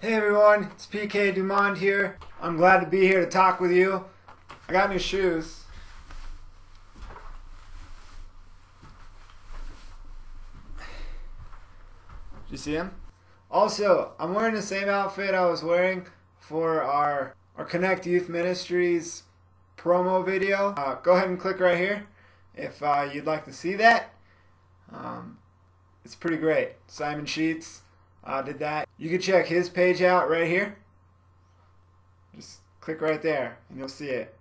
Hey everyone, it's PK Dumond here. I'm glad to be here to talk with you. I got new shoes. Did you see them? Also, I'm wearing the same outfit I was wearing for our Connect Youth Ministries promo video. Go ahead and click right here if you'd like to see that. It's pretty great. Simon Sheets did that. You can check his page out right here. Just click right there and you'll see it.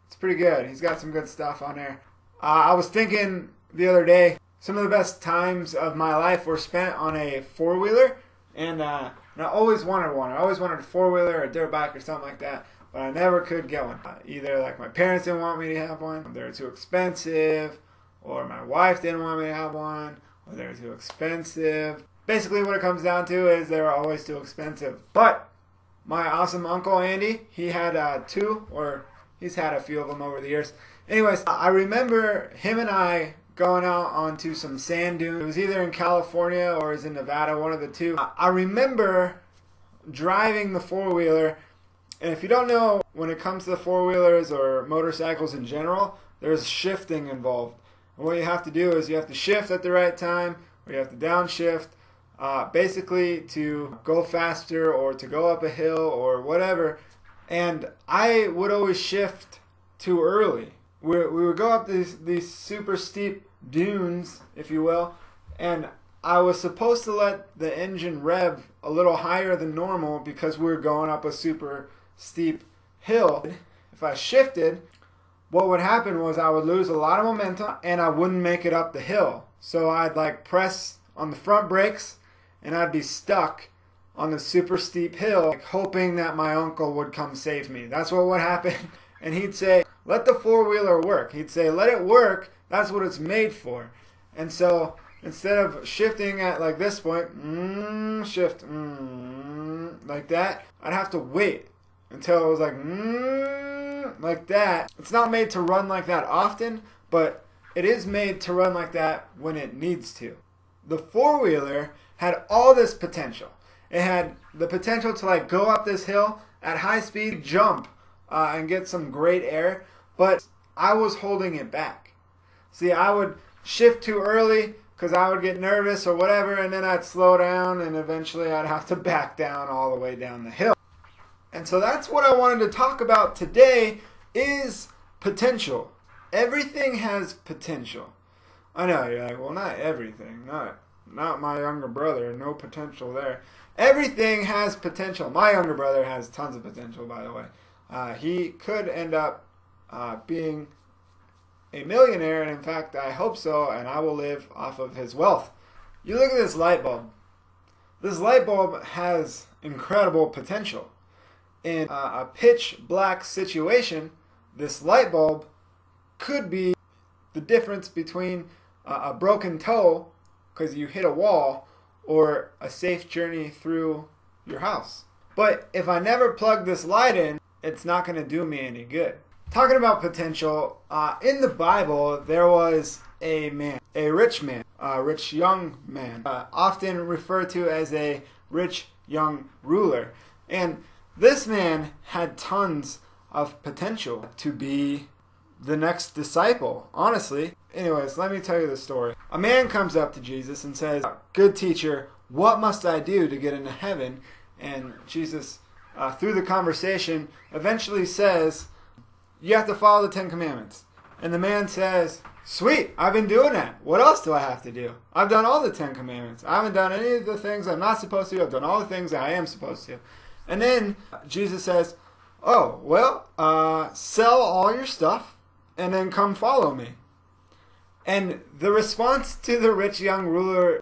It's pretty good. He's got some good stuff on there. I was thinking the other day, some of the best times of my life were spent on a four-wheeler, and I always wanted one. I always wanted a four-wheeler or a dirt bike or something like that, but I never could get one. Either like my parents didn't want me to have one, they were too expensive, or my wife didn't want me to have one, or they were too expensive. Basically what it comes down to is they were always too expensive. But my awesome uncle Andy, he had two, or he's had a few of them over the years. Anyways, I remember him and I going out onto some sand dunes. It was either in California or it was in Nevada, one of the two. I remember driving the four-wheeler, and if you don't know, when it comes to four-wheelers or motorcycles in general, there's shifting involved. And what you have to do is you have to shift at the right time, or you have to downshift, basically to go faster or to go up a hill or whatever. And I would always shift too early. We would go up these super steep dunes, if you will, and I was supposed to let the engine rev a little higher than normal because we were going up a super steep hill. If I shifted, what would happen was I would lose a lot of momentum and I wouldn't make it up the hill. So I'd like press on the front brakes and I'd be stuck on the super steep hill, like, hoping that my uncle would come save me. That's what would happen. And he'd say, let the four-wheeler work. He'd say, let it work. That's what it's made for. And so instead of shifting at like this point, shift, like that, I'd have to wait until it was like that. It's not made to run like that often, but it is made to run like that when it needs to. The four-wheeler had all this potential. It had the potential to like go up this hill at high speed, jump, and get some great air, but I was holding it back. See, I would shift too early because I would get nervous or whatever, and then I'd slow down, and eventually I'd have to back down all the way down the hill. And so that's what I wanted to talk about today is potential. Everything has potential. I know, you're like, well, not everything. Not my younger brother. No potential there. Everything has potential. My younger brother has tons of potential, by the way. He could end up being a millionaire, and in fact, I hope so, and I will live off of his wealth. You look at this light bulb. This light bulb has incredible potential. In a pitch black situation, this light bulb could be the difference between a broken toe because you hit a wall or a safe journey through your house. But if I never plug this light in, it's not going to do me any good. Talking about potential, in the Bible, there was a man, a rich man, a rich young man, often referred to as a rich young ruler. And this man had tons of potential to be the next disciple, honestly. Anyways, let me tell you the story. A man comes up to Jesus and says, "Good teacher, what must I do to get into heaven?" And Jesus, through the conversation, eventually says, "You have to follow the 10 Commandments." And the man says, "Sweet, I've been doing that. What else do I have to do? I've done all the 10 Commandments. I haven't done any of the things I'm not supposed to do. I've done all the things that I am supposed to." And then Jesus says, "Oh, well, sell all your stuff and then come follow me." And the response to the rich young ruler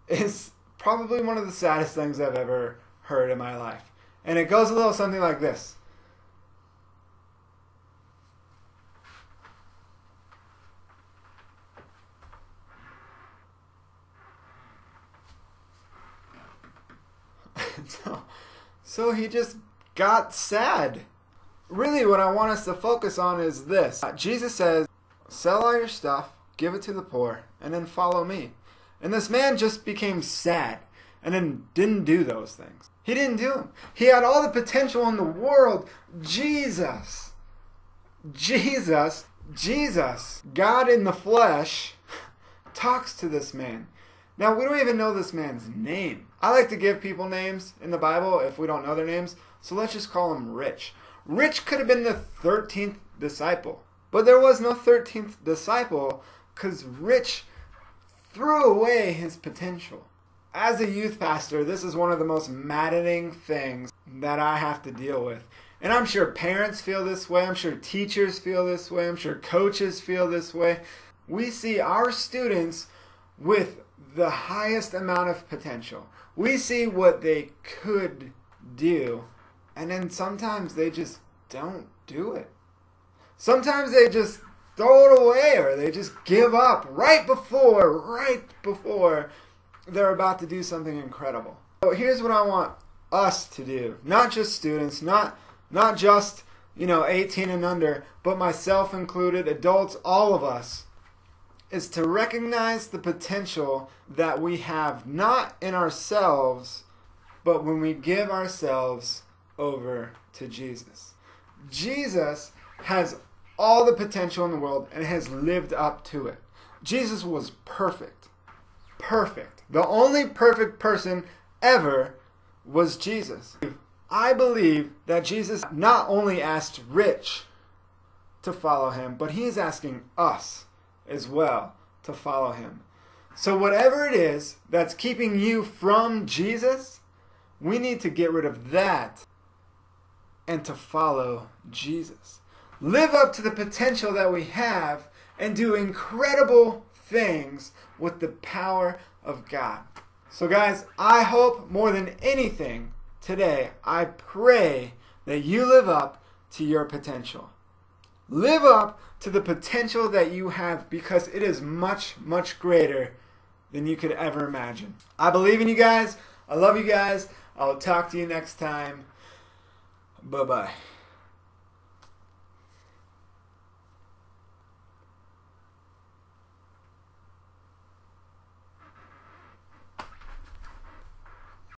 is probably one of the saddest things I've ever heard in my life. And it goes a little something like this. So he just got sad. Really, what I want us to focus on is this. Jesus says, sell all your stuff, give it to the poor, and then follow me. And this man just became sad. and then didn't do those things. He didn't do them. He had all the potential in the world. Jesus, God in the flesh, talks to this man. Now, we don't even know this man's name. I like to give people names in the Bible if we don't know their names, so let's just call him Rich. Rich could have been the 13th disciple, but there was no 13th disciple because Rich threw away his potential. As a youth pastor, this is one of the most maddening things that I have to deal with. And I'm sure parents feel this way. I'm sure teachers feel this way. I'm sure coaches feel this way. We see our students with the highest amount of potential. We see what they could do, and then sometimes they just don't do it. Sometimes they just throw it away, or they just give up right before they're about to do something incredible. So here's what I want us to do. Not just students, not just 18 and under, but myself included, adults, all of us, is to recognize the potential that we have not in ourselves, but when we give ourselves over to Jesus. Jesus has all the potential in the world and has lived up to it. Jesus was perfect. Perfect. The only perfect person ever was Jesus. I believe that Jesus not only asked Rich to follow him, but he is asking us as well to follow him. So whatever it is that's keeping you from Jesus, we need to get rid of that and to follow Jesus. Live up to the potential that we have and do incredible things with the power of God. So guys, I hope more than anything today, I pray that you live up to your potential. Live up to the potential that you have, because it is much, much greater than you could ever imagine. I believe in you guys. I love you guys. I'll talk to you next time. Bye-bye.